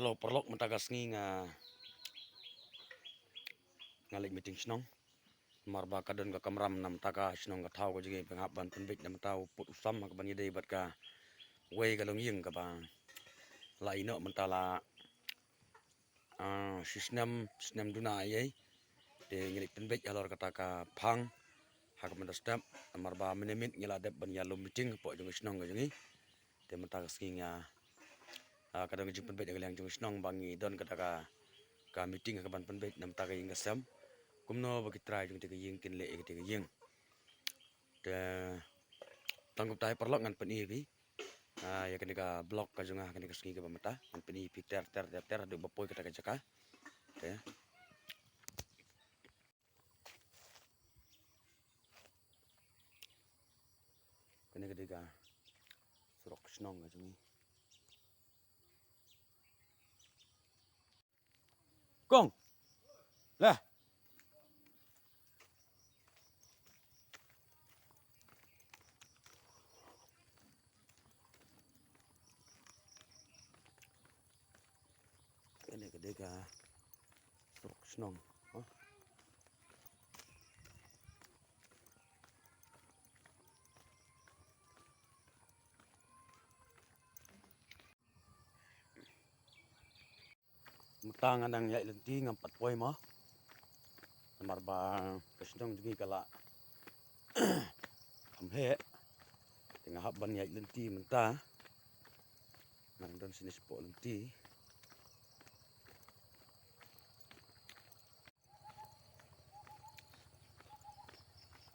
Kalau perlok mentagas ngalik meeting senong marba kadon ka kamram nam taka senong ka thau ko jige pengap ban penbik nam tau put usam ka ban yede bat ka wei ka long ying ka ba la ino mentala sistem duna ye de ngalik penbik alor kata ka phang hak mendastap marba menemit ngila dep ban yalo meeting po jong senong ka jingi de mentagas nginga kadang jing penbik yang jong senong bangi don kata ka meeting ka ban penbik nam taka ing kasam kumno bagi try jung tiga ying kin le tiga ying te tanggup tai perlok ngan peni bi ya kini ka blok ka junga kini ka ski ka pamata ngan peni pi ter de bapoi kata ka jaka te kini ka diga surok snong ka jungi kong lah ini kedega surok snong tangan nang ya lenti ngampat poi mah marba kesnong jungi kala amhe tengah haban ya lenti mentah nang don sini spot lenti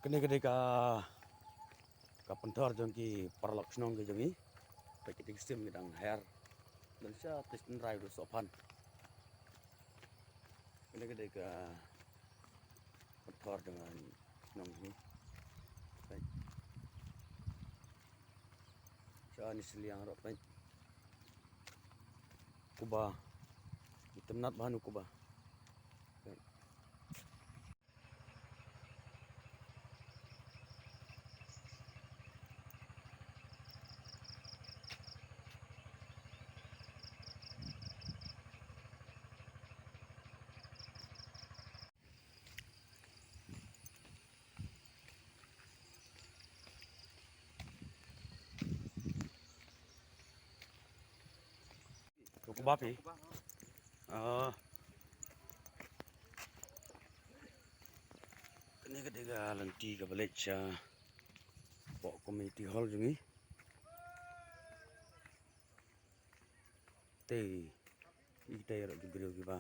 kene ka pentor jongki parlok snong ke jongi pakai sistem gedang hair dan sia testin rai do sopan kene ka pentor dengan snong ini baik sia ni siliang rok baik kuba temnat bahan kuba kuba pi kene kedega lenti ka balik sia pok community hall jungi te ite ro gibro giba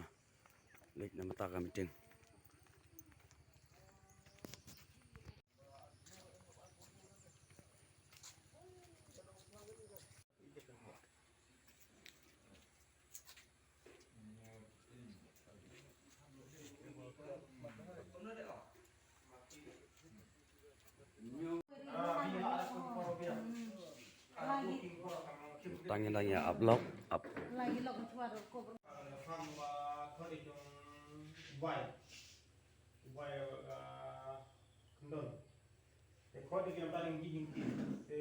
lek na mata ka meeting tangin ya upload up lagi lo kecuali kok kendon ko de gam daling gigin te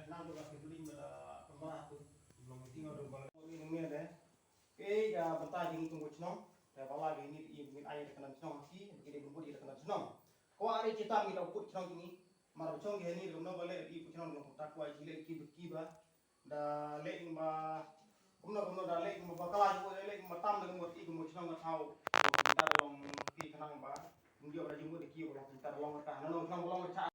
nam do ka tuling bala pemah tu belum tinggal do bala ini ngene ke ga bata jing tunggu chnong te bala ge ni i min ai de kanan chnong ki begini bumbu di kanan chnong ko ari cita mi do put chnong ni mar chong ge ni no bale i put chnong no ta ko ai jile ki ba da le ba kumno da le ba kala ko le ma tam de mo i mo chnong thau ta long ki kanang ba ndio ra jing mo de ki ko ta long ta no chnong long cha